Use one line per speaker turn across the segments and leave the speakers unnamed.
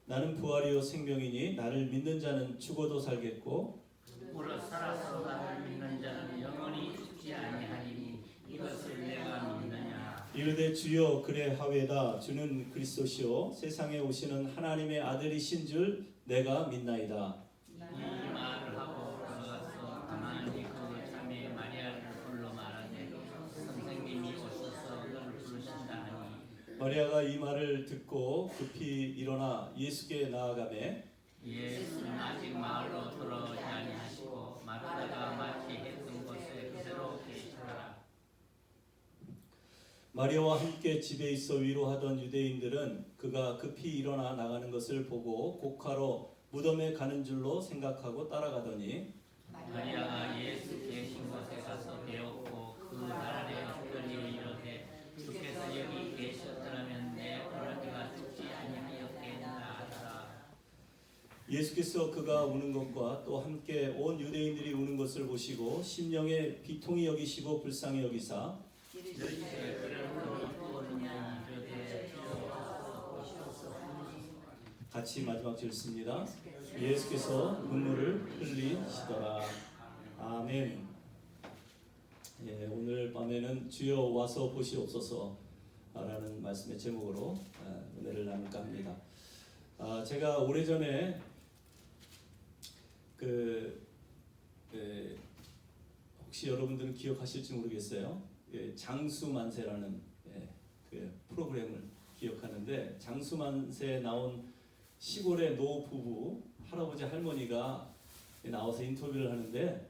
나는 부활이요 생명이니 나를 믿는 자는 죽어도 살겠고
무릇 살아서 나를 믿는 자는 영원히 죽지 아니하리니 이것을 내가 믿느냐.
이르되 주여 그레하외다. 주는 그리스도시요 세상에 오시는 하나님의 아들이신 줄 내가 믿나이다.
이 말을 하고 들어가서 가만히 그 자매 마리아를 불러 말하되 선생님이 오셔서 너를 부르신다 하니
마리아가 이 말을 듣고 급히 일어나 예수께 나아가매
예수는 아직 마을로 들어오지 아니하시고 마르다가 마치 했던 곳에 그대로 계시더라.
마리아와 함께 집에 있어 위로하던 유대인들은 그가 급히 일어나 나가는 것을 보고 곡하러 무덤에 가는 줄로 생각하고 따라가더니
마리아가 예수 계신 곳에 가서 배웠고 그 나라에 엎드려 이르되 주께서 여기 계셨더라면 내 어머니가 죽지 아니하였겠나 하더라.
예수께서 그가 우는 것과 또 함께 온 유대인들이 우는 것을 보시고 심령에 비통히 여기시고 불쌍히 여기사
이르시되 그를 부르느냐 이르되 주여 오시옵소서.
같이 마지막 절 읽습니다. 예수께서 눈물을 흘리시더라. 아멘. 예, 오늘 밤에는 주여 와서 보시옵소서 라는 말씀의 제목으로 은혜를 나눌까 합니다. 제가 오래전에 혹시 여러분들은 기억하실지 모르겠어요. 장수만세라는 그 프로그램을 기억하는데 장수만세에 나온 시골의 노부부 할아버지 할머니가 나와서 인터뷰를 하는데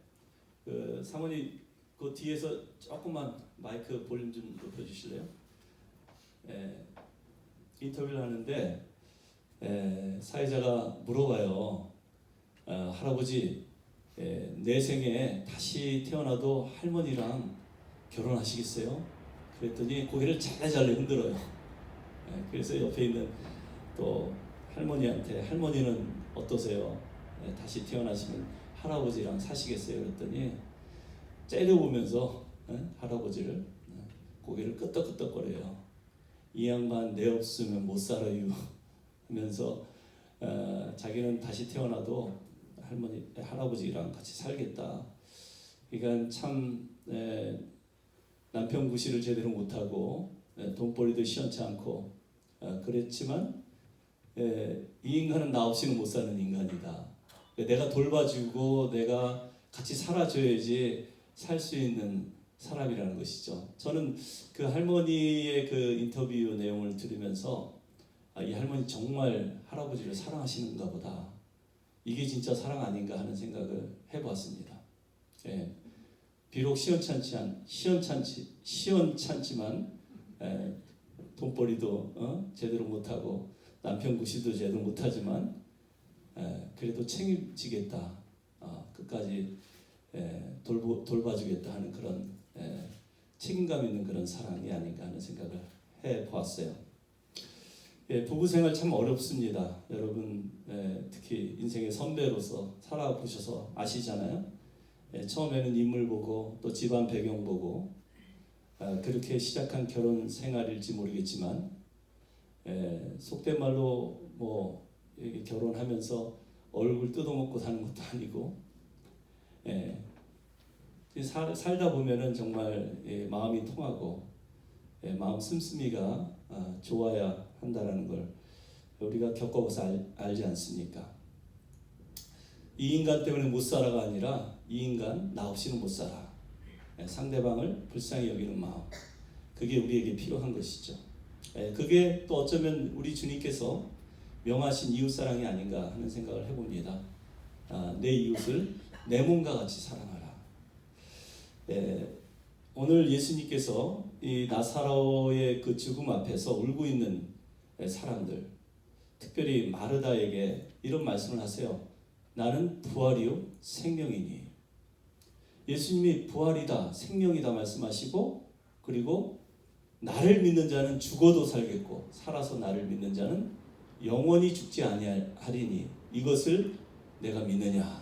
그 사모님 그 뒤에서 조금만 마이크 볼륨 좀 높여주실래요? 인터뷰를 하는데 사회자가 물어봐요. 할아버지 내 생에 다시 태어나도 할머니랑 결혼하시겠어요? 그랬더니 고개를 잘래잘래 흔들어요. 그래서 옆에 있는 또 할머니한테 할머니는 어떠세요? 다시 태어나시면 할아버지랑 사시겠어요? 그랬더니 째려보면서 할아버지를 고개를 끄덕끄덕거려요. 이 양반 내 없으면 못 살아요 하면서 자기는 다시 태어나도 할아버지랑 같이 살겠다. 그러니까 참 남편 구실을 제대로 못하고 돈벌이도 시원치 않고 그랬지만 이 인간은 나 없이는 못 사는 인간이다. 내가 돌봐주고 내가 같이 살아줘야지 살 수 있는 사람이라는 것이죠. 저는 그 할머니의 그 인터뷰 내용을 들으면서 이 할머니 정말 할아버지를 사랑하시는가 보다. 이게 진짜 사랑 아닌가 하는 생각을 해보았습니다. 비록 시원찮지만 돈벌이도 제대로 못하고 남편 구실도 제대로 못하지만 그래도 책임지겠다. 끝까지 돌봐주겠다 하는 그런 책임감 있는 그런 사랑이 아닌가 하는 생각을 해보았어요. 부부 생활 참 어렵습니다. 여러분 특히 인생의 선배로서 살아보셔서 아시잖아요. 처음에는 인물 보고 또 집안 배경 보고 그렇게 시작한 결혼 생활일지 모르겠지만 속된 말로 뭐 결혼하면서 얼굴 뜯어먹고 사는 것도 아니고 살다 보면은 정말 마음이 통하고 마음 씀씀이가 좋아야 한다라는 걸 우리가 겪어봐서 알지 않습니까? 이 인간 때문에 못 살아가 아니라 이 인간 나 없이는 못 살아. 상대방을 불쌍히 여기는 마음, 그게 우리에게 필요한 것이죠. 그게 또 어쩌면 우리 주님께서 명하신 이웃사랑이 아닌가 하는 생각을 해봅니다. 내 이웃을 내 몸과 같이 사랑하라. 오늘 예수님께서 이 나사로의 그 죽음 앞에서 울고 있는 사람들, 특별히 마르다에게 이런 말씀을 하세요. 나는 부활이요 생명이니. 예수님이 부활이다 생명이다 말씀하시고, 그리고 나를 믿는 자는 죽어도 살겠고 살아서 나를 믿는 자는 영원히 죽지 아니하리니 이것을 내가 믿느냐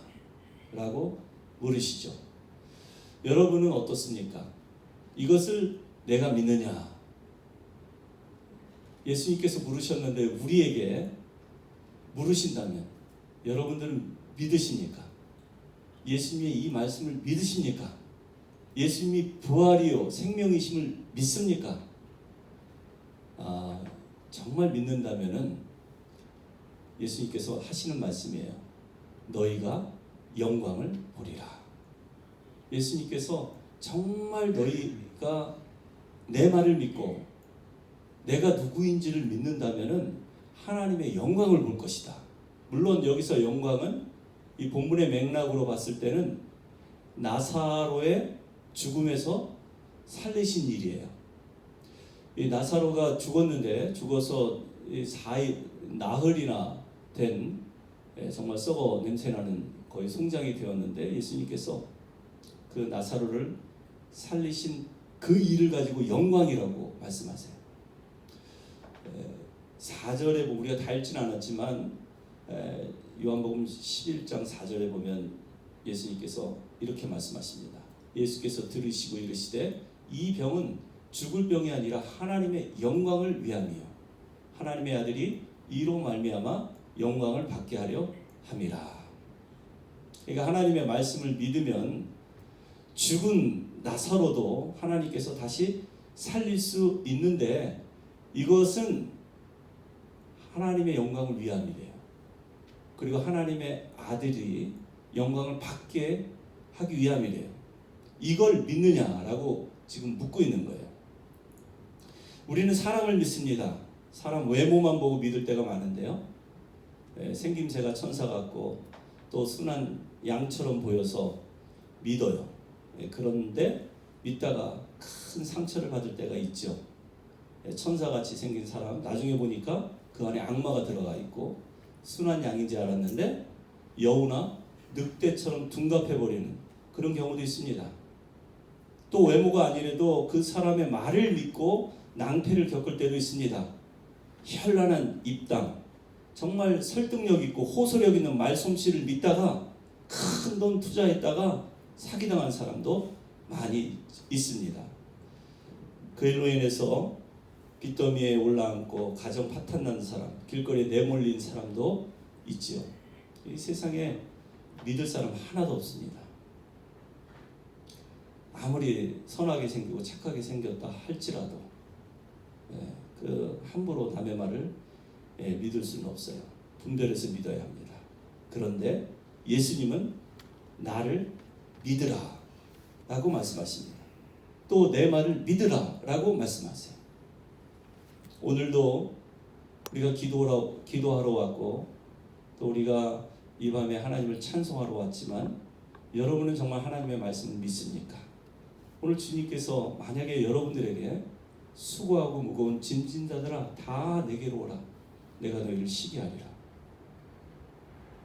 라고 물으시죠. 여러분은 어떻습니까? 이것을 내가 믿느냐? 예수님께서 물으셨는데 우리에게 물으신다면 여러분들은 믿으십니까? 예수님의 이 말씀을 믿으십니까? 예수님이 부활이요 생명이심을 믿습니까? 정말 믿는다면은 예수님께서 하시는 말씀이에요. 너희가 영광을 보리라. 예수님께서 정말 너희가 내 말을 믿고 내가 누구인지를 믿는다면은 하나님의 영광을 볼 것이다. 물론 여기서 영광은 이 본문의 맥락으로 봤을 때는 나사로의 죽음에서 살리신 일이에요. 이 나사로가 죽어서 나흘이나 된 정말 썩어 냄새나는 거의 송장이 되었는데 예수님께서 그 나사로를 살리신 그 일을 가지고 영광이라고 말씀하세요. 4절에 우리가 다 읽지는 않았지만 요한복음 11장 4절에 보면 예수님께서 이렇게 말씀하십니다. 예수께서 들으시고 이르시되 이 병은 죽을 병이 아니라 하나님의 영광을 위함이요 하나님의 아들이 이로 말미암아 영광을 받게 하려 함이라. 그러니까 하나님의 말씀을 믿으면 죽은 나사로도 하나님께서 다시 살릴 수 있는데 이것은 하나님의 영광을 위함이래요. 그리고 하나님의 아들이 영광을 받게 하기 위함이래요. 이걸 믿느냐라고 지금 묻고 있는 거예요. 우리는 사람을 믿습니다. 사람 외모만 보고 믿을 때가 많은데요. 생김새가 천사 같고 또 순한 양처럼 보여서 믿어요. 그런데 믿다가 큰 상처를 받을 때가 있죠. 천사같이 생긴 사람 나중에 보니까 그 안에 악마가 들어가 있고 순한 양인지 알았는데 여우나 늑대처럼 둔갑해버리는 그런 경우도 있습니다. 또 외모가 아니래도 그 사람의 말을 믿고 낭패를 겪을 때도 있습니다. 현란한 입담, 정말 설득력 있고 호소력 있는 말솜씨를 믿다가 큰 돈 투자했다가 사기당한 사람도 많이 있습니다. 그 일로 인해서 빚더미에 올라앉고 가정 파탄난 사람, 길거리에 내몰린 사람도 있지요. 이 세상에 믿을 사람 하나도 없습니다. 아무리 선하게 생기고 착하게 생겼다 할지라도 그 함부로 남의 말을 믿을 수는 없어요. 분별해서 믿어야 합니다. 그런데 예수님은 나를 믿으라 라고 말씀하십니다. 또 내 말을 믿으라 라고 말씀하세요. 오늘도 우리가 기도하러 왔고 또 우리가 이 밤에 하나님을 찬송하러 왔지만 여러분은 정말 하나님의 말씀을 믿습니까? 오늘 주님께서 만약에 여러분들에게 수고하고 무거운 짐진 자들아 다 내게로 오라 내가 너희를 쉬게 하리라.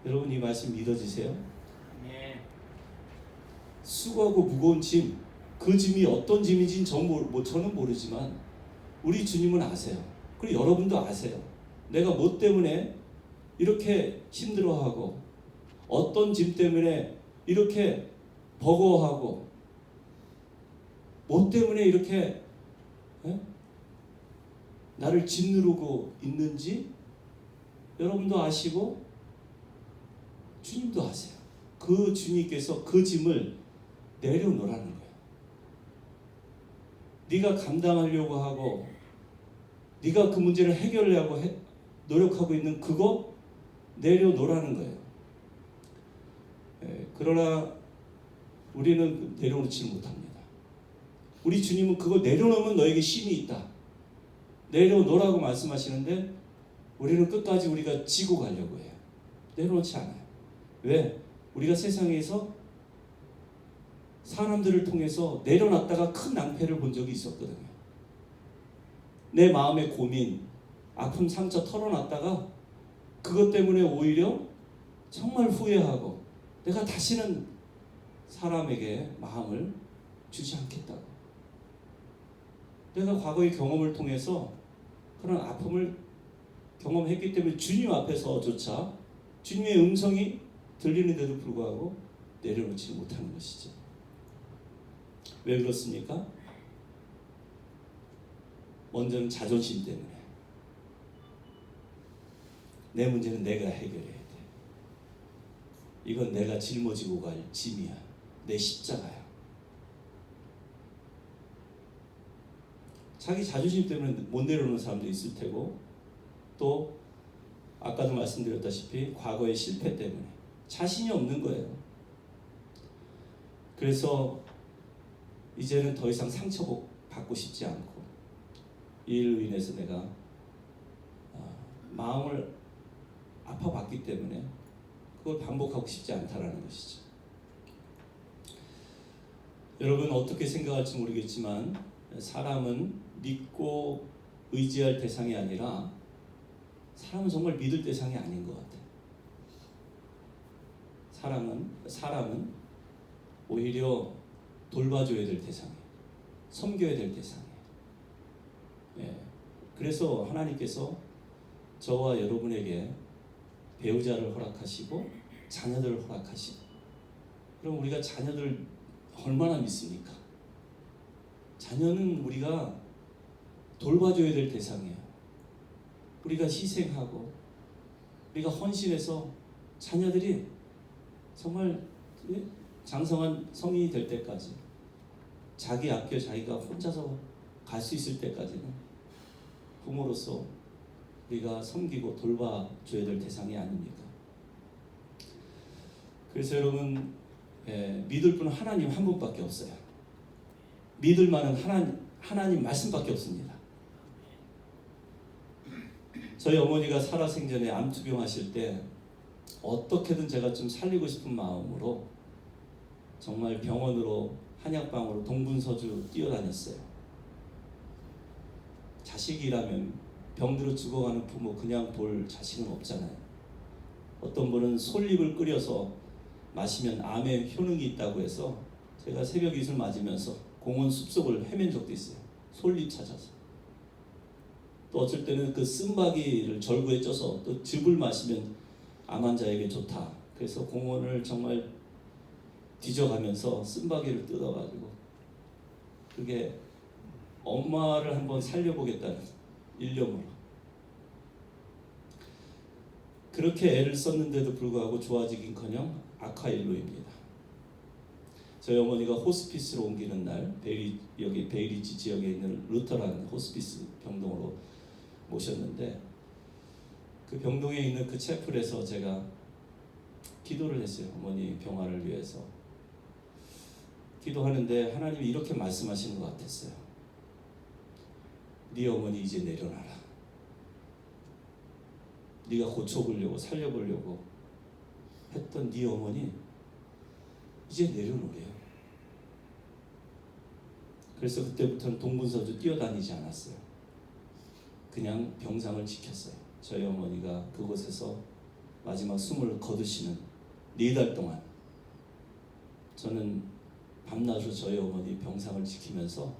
여러분 이 말씀 믿어지세요?
네.
수고하고 무거운 짐, 그 짐이 어떤 짐인지는 저는 모르지만 우리 주님은 아세요. 그리고 여러분도 아세요. 내가 뭐 때문에 이렇게 힘들어하고 어떤 짐 때문에 이렇게 버거워하고 뭐 때문에 이렇게 나를 짓누르고 있는지 여러분도 아시고 주님도 아세요. 그 주님께서 그 짐을 내려놓으라는 거예요. 네가 감당하려고 하고 네가 그 문제를 해결하려고 노력하고 있는 그거 내려놓으라는 거예요. 그러나 우리는 내려놓지 못합니다. 우리 주님은 그걸 내려놓으면 너에게 쉼이 있다. 내려놓으라고 말씀하시는데 우리는 끝까지 우리가 지고 가려고 해요. 내려놓지 않아요. 왜? 우리가 세상에서 사람들을 통해서 내려놨다가 큰 낭패를 본 적이 있었거든요. 내 마음의 고민, 아픔, 상처 털어놨다가 그것 때문에 오히려 정말 후회하고 내가 다시는 사람에게 마음을 주지 않겠다고. 내가 과거의 경험을 통해서 그런 아픔을 경험했기 때문에 주님 앞에서조차 주님의 음성이 들리는데도 불구하고 내려놓지 못하는 것이죠. 왜 그렇습니까? 먼저는 자존심 때문에. 내 문제는 내가 해결해야 돼. 이건 내가 짊어지고 갈 짐이야. 내 십자가야. 자기 자존심 때문에 못 내려오는 사람도 있을 테고, 또 아까도 말씀드렸다시피 과거의 실패 때문에 자신이 없는 거예요. 그래서 이제는 더 이상 상처받고 싶지 않고, 이 일로 인해서 내가 마음을 아파봤기 때문에 그걸 반복하고 싶지 않다라는 것이죠. 여러분 어떻게 생각할지 모르겠지만, 사람은 믿고 의지할 대상이 아니라 사람은 정말 믿을 대상이 아닌 것 같아요. 사람은 오히려 돌봐줘야 될 대상이에요. 섬겨야 될 대상이에요. 예. 그래서 하나님께서 저와 여러분에게 배우자를 허락하시고 자녀들을 허락하시고, 그럼 우리가 자녀들 얼마나 믿습니까? 자녀는 우리가 돌봐줘야 될 대상이에요. 우리가 희생하고 우리가 헌신해서 자녀들이 정말 장성한 성인이 될 때까지, 자기 학교 자기가 혼자서 갈 수 있을 때까지는 부모로서 우리가 섬기고 돌봐줘야 될 대상이 아닙니까? 그래서 여러분, 믿을 분은 하나님 한 분밖에 없어요. 믿을 만한 하나님 말씀밖에 없습니다. 저희 어머니가 살아생전에 암투병 하실 때 어떻게든 제가 좀 살리고 싶은 마음으로 정말 병원으로, 한약방으로 동분서주 뛰어다녔어요. 자식이라면 병들어 죽어가는 부모 그냥 볼 자식은 없잖아요. 어떤 분은 솔잎을 끓여서 마시면 암에 효능이 있다고 해서 제가 새벽 이슬 맞으면서 공원 숲속을 헤맨 적도 있어요. 솔잎 찾아서. 또 어쩔 때는 그 쓴바귀를 절구에 쪄서 또 즙을 마시면 암 환자에게 좋다. 그래서 공원을 정말 뒤져가면서 쓴바귀를 뜯어가지고, 그게 엄마를 한번 살려보겠다는 일념으로 그렇게 애를 썼는데도 불구하고 좋아지긴커녕 악화일로입니다. 저희 어머니가 호스피스로 옮기는 날, 여기 베이리지 지역에 있는 루터란 호스피스 병동으로 모셨는데, 그 병동에 있는 그 채플에서 제가 기도를 했어요. 어머니 병화를 위해서 기도하는데 하나님이 이렇게 말씀하시는 것 같았어요. 네 어머니 이제 내려놔라. 네가 고쳐보려고 살려보려고 했던 네 어머니 이제 내려놓으래요. 그래서 그때부터는 동분서주 뛰어다니지 않았어요. 그냥 병상을 지켰어요. 저희 어머니가 그곳에서 마지막 숨을 거두시는 4달 동안 저는 밤낮으로 저희 어머니 병상을 지키면서,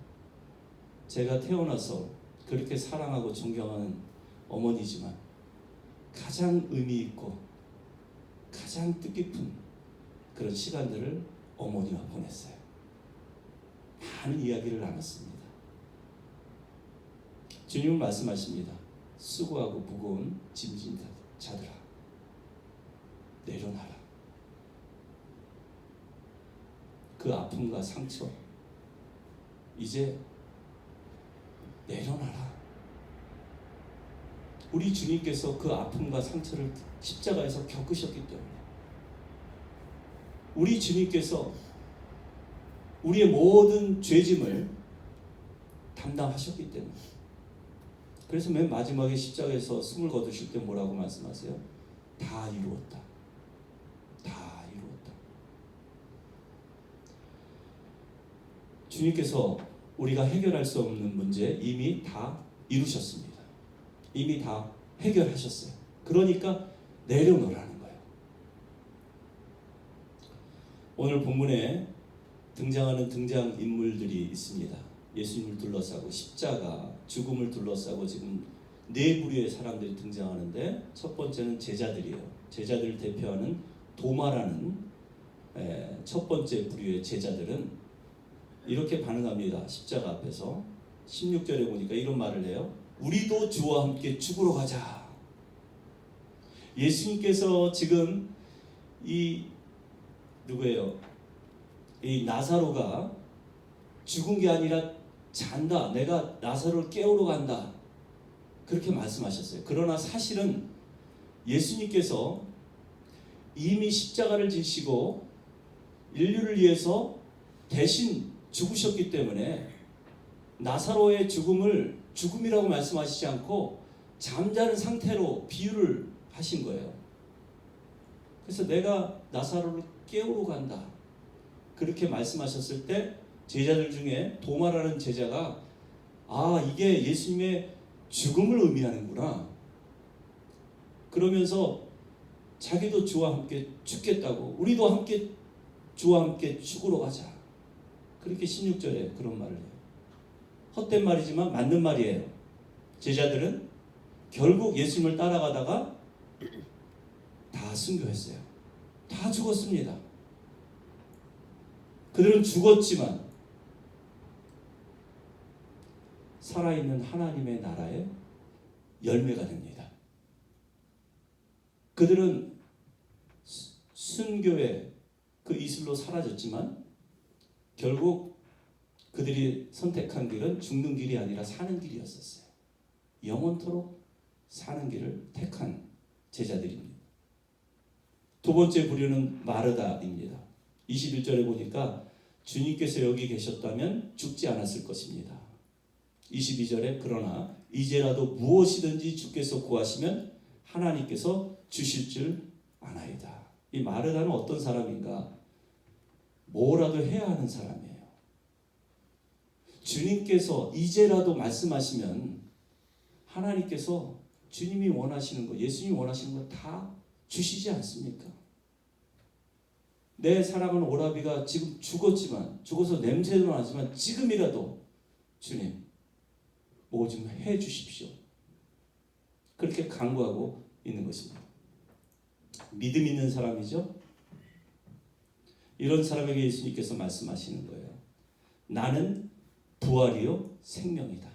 제가 태어나서 그렇게 사랑하고 존경하는 어머니지만 가장 의미 있고 가장 뜻깊은 그런 시간들을 어머니와 보냈어요. 많은 이야기를 나눴습니다. 주님은 말씀하십니다. 수고하고 무거운 짐진 자들아, 내려놔라. 그 아픔과 상처 이제 내려놔라. 우리 주님께서 그 아픔과 상처를 십자가에서 겪으셨기 때문에, 우리 주님께서 우리의 모든 죄짐을 담당하셨기 때문에, 그래서 맨 마지막에 십자가에서 숨을 거두실 때 뭐라고 말씀하세요? 다 이루었다. 다 이루었다. 주님께서 우리가 해결할 수 없는 문제 이미 다 이루셨습니다. 이미 다 해결하셨어요. 그러니까 내려놓으라는 거예요. 오늘 본문에 등장하는 등장인물들이 있습니다. 예수님을 둘러싸고 십자가, 죽음을 둘러싸고 지금 4부류의 사람들이 등장하는데, 첫 번째는 제자들이에요. 제자들을 대표하는 도마라는 첫 번째 부류의 제자들은 이렇게 반응합니다. 십자가 앞에서 16절에 보니까 이런 말을 해요. 우리도 주와 함께 죽으러 가자. 예수님께서 지금 이 누구예요? 이 나사로가 죽은 게 아니라 잔다. 내가 나사로를 깨우러 간다. 그렇게 말씀하셨어요. 그러나 사실은 예수님께서 이미 십자가를 지시고 인류를 위해서 대신 죽으셨기 때문에 나사로의 죽음을 죽음이라고 말씀하시지 않고 잠자는 상태로 비유를 하신 거예요. 그래서 내가 나사로를 깨우러 간다. 그렇게 말씀하셨을 때 제자들 중에 도마라는 제자가 이게 예수님의 죽음을 의미하는구나. 그러면서 자기도 주와 함께 죽겠다고, 우리도 함께 주와 함께 죽으러 가자. 그렇게 16절에 그런 말을 해요. 헛된 말이지만 맞는 말이에요. 제자들은 결국 예수님을 따라가다가 다 순교했어요. 다 죽었습니다. 그들은 죽었지만 살아있는 하나님의 나라의 열매가 됩니다. 그들은 순교의 그 이슬로 사라졌지만 결국 그들이 선택한 길은 죽는 길이 아니라 사는 길이었었어요. 영원토록 사는 길을 택한 제자들입니다. 두 번째 부류는 마르다입니다. 21절에 보니까 주님께서 여기 계셨다면 죽지 않았을 것입니다. 22절에 그러나 이제라도 무엇이든지 주께서 구하시면 하나님께서 주실 줄 아나이다. 이 마르다는 어떤 사람인가? 뭐라도 해야 하는 사람이에요. 주님께서 이제라도 말씀하시면 하나님께서 주님이 원하시는 거, 예수님이 원하시는 거 다 주시지 않습니까? 내 사랑하는 오라비가 지금 죽어서 냄새도 나지만 지금이라도 주님 뭐 좀 해 주십시오. 그렇게 간구하고 있는 것입니다. 믿음 있는 사람이죠. 이런 사람에게 예수님께서 말씀하시는 거예요. 나는 부활이요 생명이다.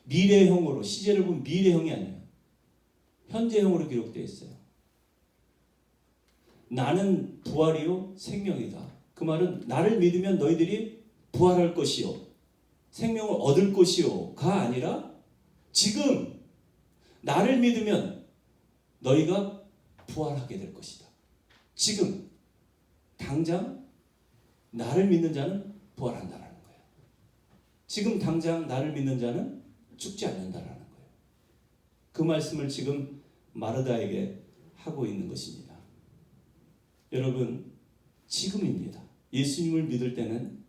미래형으로, 시제를 보면 미래형이 아니에요. 현재형으로 기록되어 있어요. 나는 부활이요 생명이다. 그 말은 나를 믿으면 너희들이 부활할 것이요 생명을 얻을 것이요가 아니라 지금 나를 믿으면 너희가 부활하게 될 것이다. 지금 당장 나를 믿는 자는 부활한다라는 거예요. 지금 당장 나를 믿는 자는 죽지 않는다라는 거예요. 그 말씀을 지금 마르다에게 하고 있는 것입니다. 여러분, 지금입니다. 예수님을 믿을 때는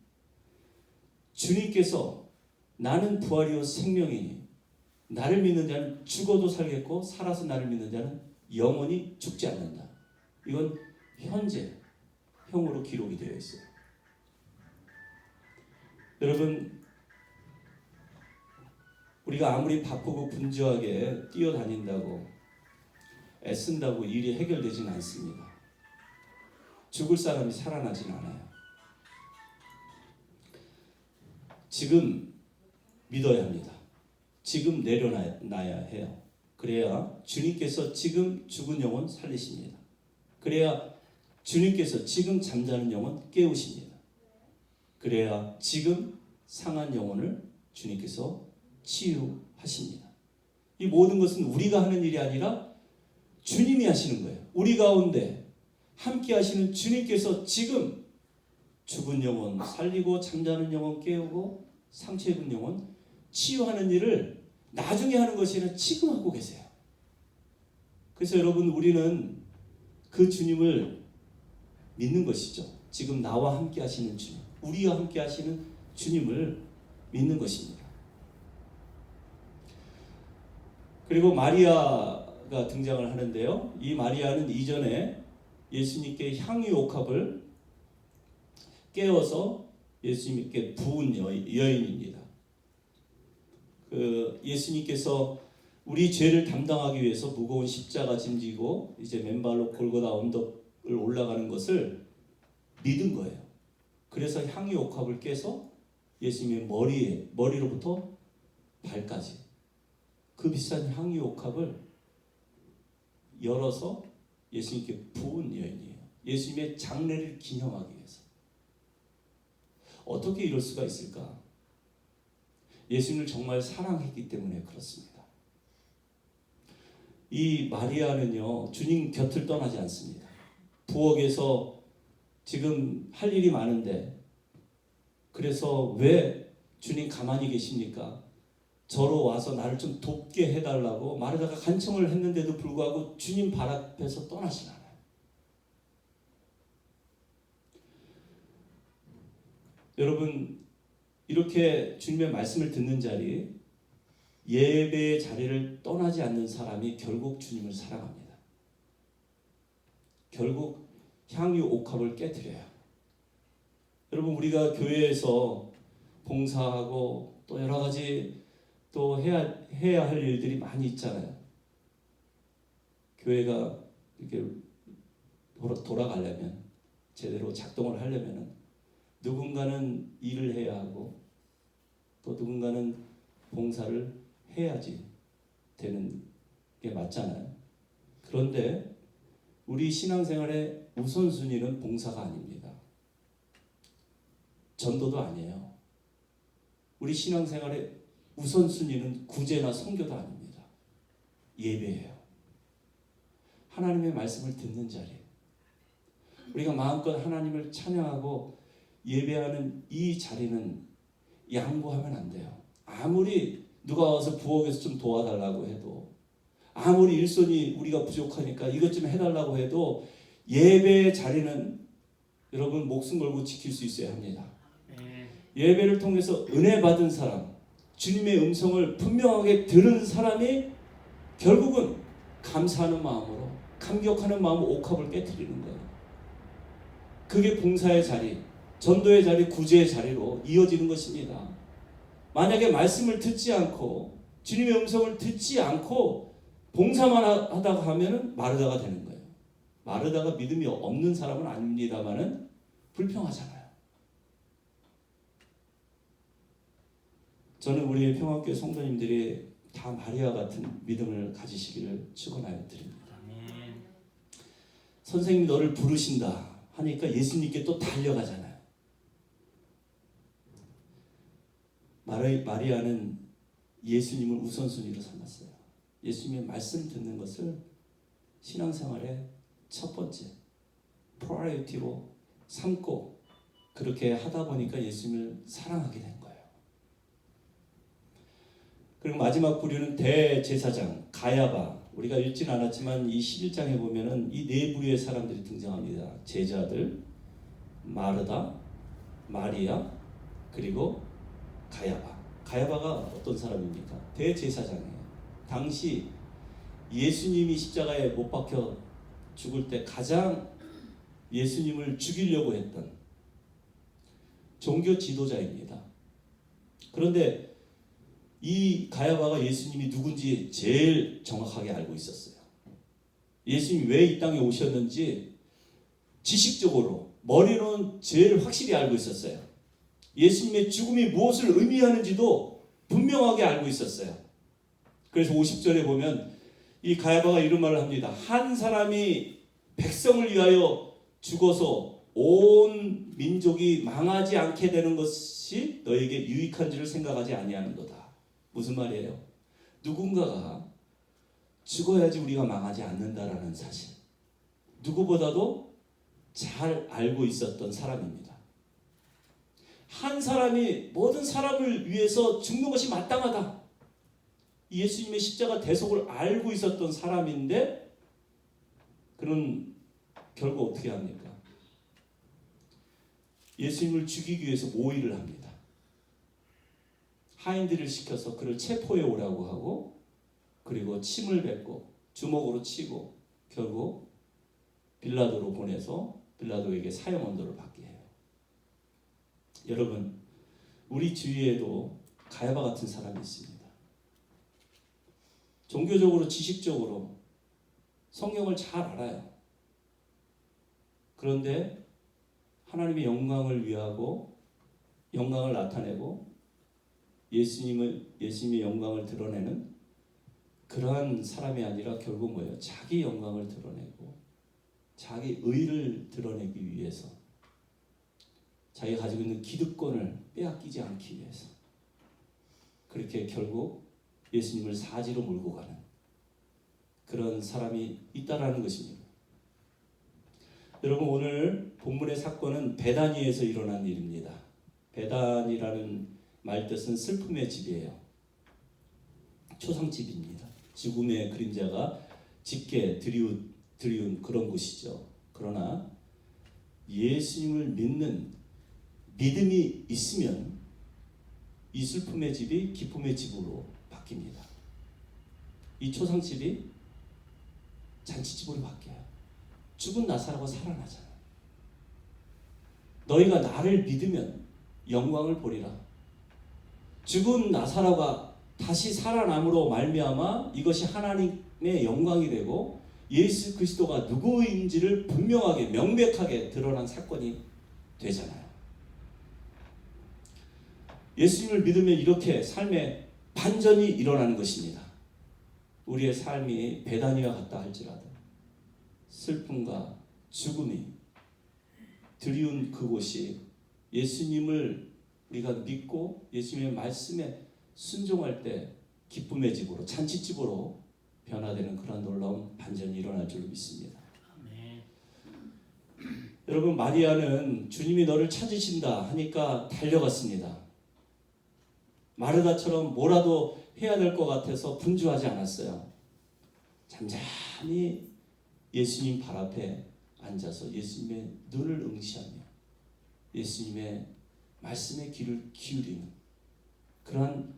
주님께서 나는 부활이요 생명이니 나를 믿는 자는 죽어도 살겠고 살아서 나를 믿는 자는 영원히 죽지 않는다. 이건 현재형으로 기록이 되어 있어요. 여러분, 우리가 아무리 바쁘고 분주하게 뛰어다닌다고 애쓴다고 일이 해결되지는 않습니다. 죽을 사람이 살아나진 않아요. 지금 믿어야 합니다. 지금 내려놔야 해요. 그래야 주님께서 지금 죽은 영혼 살리십니다. 그래야 주님께서 지금 잠자는 영혼 깨우십니다. 그래야 지금 상한 영혼을 주님께서 치유하십니다. 이 모든 것은 우리가 하는 일이 아니라 주님이 하시는 거예요. 우리 가운데 함께 하시는 주님께서 지금 죽은 영혼 살리고 잠자는 영혼 깨우고 상처 입은 영혼 치유하는 일을 나중에 하는 것이 아니라 지금 하고 계세요. 그래서 여러분, 우리는 그 주님을 믿는 것이죠. 지금 나와 함께 하시는 주님, 우리와 함께 하시는 주님을 믿는 것입니다. 그리고 마리아가 등장을 하는데요. 이 마리아는 이전에 예수님께 향유 옥합을 깨워서 예수님께 부은 여인입니다. 예수님께서 우리 죄를 담당하기 위해서 무거운 십자가 짐지고 이제 맨발로 골고다 언덕을 올라가는 것을 믿은 거예요. 그래서 향유 옥합을 깨서 예수님의 머리로부터 발까지 그 비싼 향유 옥합을 열어서 예수님께 부은 여인이에요. 예수님의 장례를 기념하기 위해서. 어떻게 이럴 수가 있을까? 예수님을 정말 사랑했기 때문에 그렇습니다. 이 마리아는요, 주님 곁을 떠나지 않습니다. 부엌에서 지금 할 일이 많은데, 그래서 왜 주님 가만히 계십니까? 저로 와서 나를 좀 돕게 해달라고 마르다가 간청을 했는데도 불구하고 주님 발 앞에서 떠나지 않아요. 여러분, 이렇게 주님의 말씀을 듣는 자리, 예배의 자리를 떠나지 않는 사람이 결국 주님을 사랑합니다. 결국 향유 옥합을 깨트려요. 여러분, 우리가 교회에서 봉사하고 또 여러 가지 또 해야 할 일들이 많이 있잖아요. 교회가 이렇게 돌아가려면, 제대로 작동을 하려면 누군가는 일을 해야 하고 또 누군가는 봉사를 해야지 되는 게 맞잖아요. 그런데 우리 신앙생활의 우선순위는 봉사가 아닙니다. 전도도 아니에요. 우리 신앙생활의 우선순위는 구제나 선교도 아닙니다. 예배예요. 하나님의 말씀을 듣는 자리. 우리가 마음껏 하나님을 찬양하고 예배하는 이 자리는 양보하면 안 돼요. 아무리 누가 와서 부엌에서 좀 도와달라고 해도, 아무리 일손이 우리가 부족하니까 이것 좀 해달라고 해도 예배의 자리는 여러분 목숨 걸고 지킬 수 있어야 합니다. 예배를 통해서 은혜 받은 사람, 주님의 음성을 분명하게 들은 사람이 결국은 감사하는 마음으로, 감격하는 마음으로 옥합을 깨트리는 거예요. 그게 봉사의 자리, 전도의 자리, 구제의 자리로 이어지는 것입니다. 만약에 말씀을 듣지 않고 주님의 음성을 듣지 않고 봉사만 하다가 하면은 마르다가 되는 거예요. 마르다가 믿음이 없는 사람은 아닙니다만은 불평하잖아요. 저는 우리 평화교회 성도님들이 다 마리아 같은 믿음을 가지시기를 축원하여 드립니다. 선생님이 너를 부르신다 하니까 예수님께 또 달려가잖아요. 마리아는 예수님을 우선순위로 삼았어요. 예수님의 말씀 듣는 것을 신앙생활의 첫 번째 프라이어티로 삼고 그렇게 하다 보니까 예수님을 사랑하게 된 거예요. 그리고 마지막 부류는 대제사장 가야바. 우리가 읽지는 않았지만 이 11장에 보면은 이 네 부류의 사람들이 등장합니다. 제자들, 마르다, 마리아, 그리고 가야바. 가야바가 어떤 사람입니까? 대제사장이에요. 당시 예수님이 십자가에 못 박혀 죽을 때 가장 예수님을 죽이려고 했던 종교 지도자입니다. 그런데 이 가야바가 예수님이 누군지 제일 정확하게 알고 있었어요. 예수님이 왜 이 땅에 오셨는지 지식적으로, 머리로는 제일 확실히 알고 있었어요. 예수님의 죽음이 무엇을 의미하는지도 분명하게 알고 있었어요. 그래서 50절에 보면 이 가야바가 이런 말을 합니다. 한 사람이 백성을 위하여 죽어서 온 민족이 망하지 않게 되는 것이 너에게 유익한지를 생각하지 아니하는도다. 무슨 말이에요? 누군가가 죽어야지 우리가 망하지 않는다라는 사실, 누구보다도 잘 알고 있었던 사람입니다. 한 사람이 모든 사람을 위해서 죽는 것이 마땅하다. 예수님의 십자가 대속을 알고 있었던 사람인데 그는 결국 어떻게 합니까? 예수님을 죽이기 위해서 모의를 합니다. 하인들을 시켜서 그를 체포해 오라고 하고, 그리고 침을 뱉고 주먹으로 치고 결국 빌라도로 보내서 빌라도에게 사형 언도를 받게 해요. 여러분, 우리 주위에도 가야바 같은 사람이 있습니다. 종교적으로, 지식적으로 성경을 잘 알아요. 그런데 하나님의 영광을 위하고 영광을 나타내고 예수님의 영광을 드러내는 그러한 사람이 아니라 결국 뭐예요? 자기 영광을 드러내고 자기 의를 드러내기 위해서, 자기가 가지고 있는 기득권을 빼앗기지 않기 위해서 그렇게 결국 예수님을 사지로 몰고 가는 그런 사람이 있다라는 것입니다. 여러분, 오늘 본문의 사건은 베다니에서 일어난 일입니다. 베다니라는 말 뜻은 슬픔의 집이에요. 초상집입니다. 죽음의 그림자가 짙게 드리운 그런 곳이죠. 그러나 예수님을 믿는 믿음이 있으면 이 슬픔의 집이 기쁨의 집으로 바뀝니다. 이 초상집이 잔치집으로 바뀌어요. 죽은 나사로가 살아나잖아요. 너희가 나를 믿으면 영광을 보리라. 죽은 나사로가 다시 살아남으로 말미암아 이것이 하나님의 영광이 되고 예수 그리스도가 누구인지를 분명하게 명백하게 드러난 사건이 되잖아요. 예수님을 믿으면 이렇게 삶의 반전이 일어나는 것입니다. 우리의 삶이 베다니와 같다 할지라도 슬픔과 죽음이 드리운 그곳이 예수님을 우리가 믿고 예수님의 말씀에 순종할 때 기쁨의 집으로, 잔치집으로 변화되는 그런 놀라운 반전이 일어날 줄 믿습니다.
아멘.
여러분, 마리아는 주님이 너를 찾으신다 하니까 달려갔습니다. 마르다처럼 뭐라도 해야 될 것 같아서 분주하지 않았어요. 잠잠히 예수님 발 앞에 앉아서 예수님의 눈을 응시하며 예수님의 말씀에 귀를 기울이는 그러한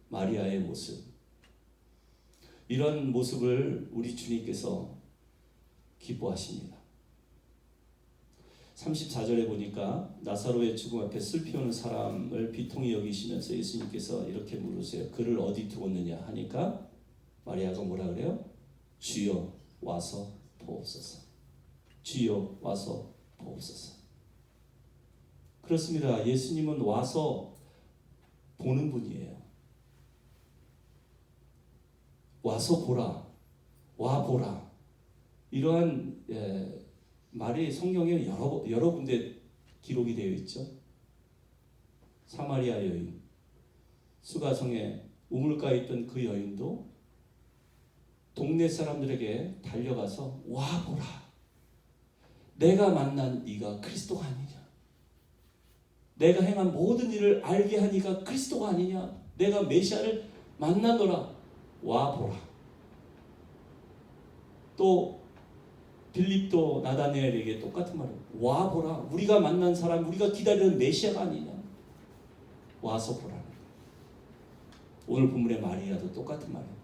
마리아의 모습, 이런 모습을 우리 주님께서 기뻐하십니다. 34절에 보니까 나사로의 죽음 앞에 슬피 오는 사람을 비통히 여기시면서 예수님께서 이렇게 물으세요. 그를 어디 두었느냐 하니까 마리아가 뭐라 그래요? 주여 와서 보옵소서. 주여 와서 보옵소서. 그렇습니다. 예수님은 와서 보는 분이에요. 와서 보라, 와 보라. 이러한 말이 성경에 여러 군데 기록이 되어 있죠. 사마리아 여인, 수가성에 우물가에 있던 그 여인도 동네 사람들에게 달려가서 와 보라. 내가 만난 이가 그리스도가 아니냐. 내가 행한 모든 일을 알게 한 이가 그리스도가 아니냐. 내가 메시아를 만나노라. 와 보라. 또 빌립도 나다니엘에게 똑같은 말을 와 보라. 우리가 만난 사람, 우리가 기다리는 메시아가 아니냐. 와서 보라. 오늘 본문의 마리아도 똑같은 말이에요.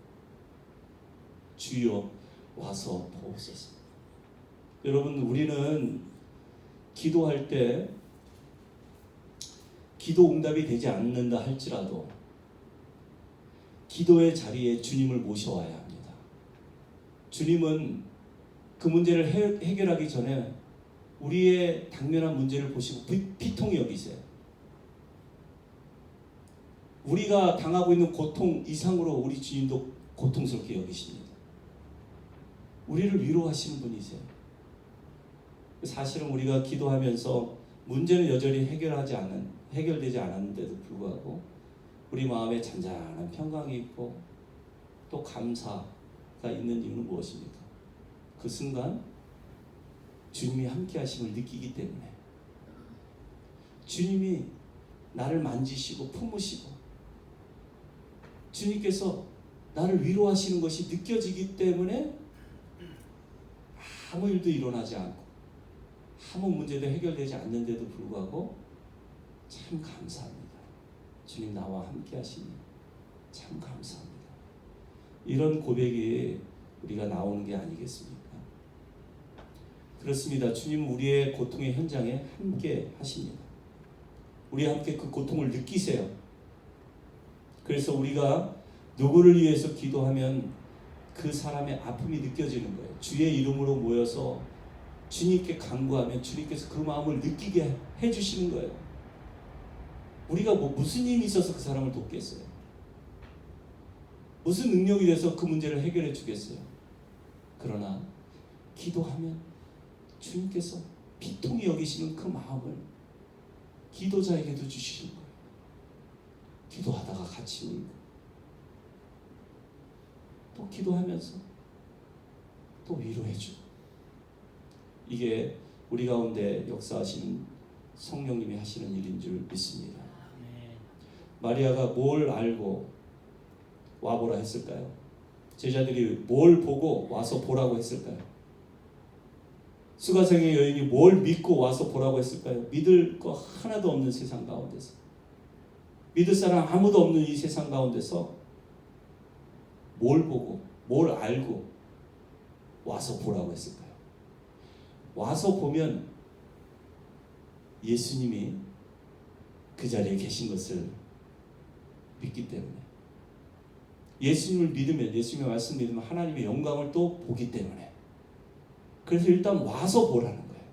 주여 와서 보옵소서. 여러분, 우리는 기도할 때 기도 응답이 되지 않는다 할지라도 기도의 자리에 주님을 모셔와야 합니다. 주님은 그 문제를 해결하기 전에 우리의 당면한 문제를 보시고 비통히 여기세요. 우리가 당하고 있는 고통 이상으로 우리 주님도 고통스럽게 여기십니다. 우리를 위로하시는 분이세요. 사실은 우리가 기도하면서 문제는 여전히 해결되지 않았는데도 불구하고 우리 마음에 잔잔한 평강이 있고 또 감사가 있는 이유는 무엇입니까? 그 순간 주님이 함께 하심을 느끼기 때문에, 주님이 나를 만지시고 품으시고 주님께서 나를 위로하시는 것이 느껴지기 때문에 아무 일도 일어나지 않고 아무 문제도 해결되지 않는데도 불구하고 참 감사합니다. 주님 나와 함께 하시니 참 감사합니다. 이런 고백이 우리가 나오는 게 아니겠습니까? 그렇습니다. 주님 우리의 고통의 현장에 함께 하십니다. 우리와 함께 그 고통을 느끼세요. 그래서 우리가 누구를 위해서 기도하면 그 사람의 아픔이 느껴지는 거예요. 주의 이름으로 모여서 주님께 간구하면 주님께서 그 마음을 느끼게 해주시는 거예요. 우리가 무슨 힘이 있어서 그 사람을 돕겠어요? 무슨 능력이 돼서 그 문제를 해결해 주겠어요? 그러나 기도하면 주님께서 비통히 여기시는 그 마음을 기도자에게도 주시는 거예요. 기도하다가 같이 울고 또 기도하면서 또 위로해주고, 이게 우리 가운데 역사하시는 성령님이 하시는 일인 줄 믿습니다. 마리아가 뭘 알고 와보라 했을까요? 제자들이 뭘 보고 와서 보라고 했을까요? 수가성의 여인이 뭘 믿고 와서 보라고 했을까요? 믿을 거 하나도 없는 세상 가운데서, 믿을 사람 아무도 없는 이 세상 가운데서 뭘 보고 뭘 알고 와서 보라고 했을까요? 와서 보면 예수님이 그 자리에 계신 것을 믿기 때문에, 예수님을 믿으면, 예수님의 말씀 믿으면 하나님의 영광을 또 보기 때문에, 그래서 일단 와서 보라는 거예요.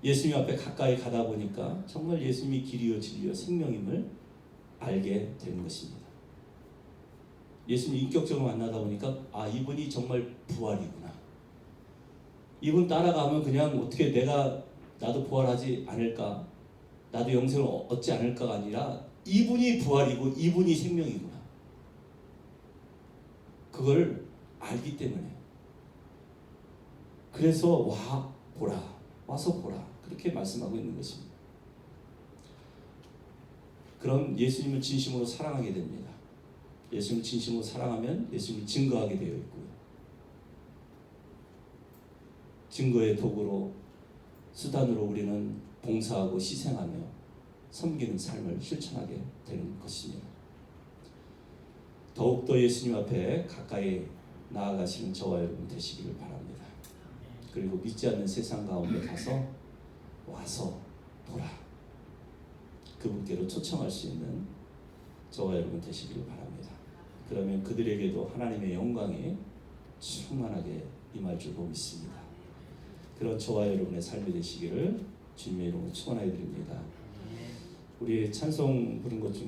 예수님 앞에 가까이 가다 보니까 정말 예수님이 길이요 진리요 생명임을 알게 되는 것입니다. 예수님 인격적으로 만나다 보니까 이분이 정말 부활이구나. 이분 따라가면 그냥 어떻게 나도 부활하지 않을까, 나도 영생을 얻지 않을까가 아니라 이분이 부활이고 이분이 생명이구나. 그걸 알기 때문에, 그래서 와서 보라 그렇게 말씀하고 있는 것입니다. 그럼 예수님을 진심으로 사랑하게 됩니다. 예수님을 진심으로 사랑하면 예수님을 증거하게 되어 있고요. 증거의 도구로, 수단으로 우리는 봉사하고 희생하며 섬기는 삶을 실천하게 되는 것입니다. 더욱더 예수님 앞에 가까이 나아가시는 저와 여러분 되시기를 바랍니다. 그리고 믿지 않는 세상 가운데 가서 와서 보라, 그분께로 초청할 수 있는 저와 여러분 되시기를 바랍니다. 그러면 그들에게도 하나님의 영광이 충만하게 임할 줄로 믿습니다. 그런 저와 여러분의 삶이 되시기를 주님의 이름으로 축원하여 드립니다. 우리 찬송 부른 것 중에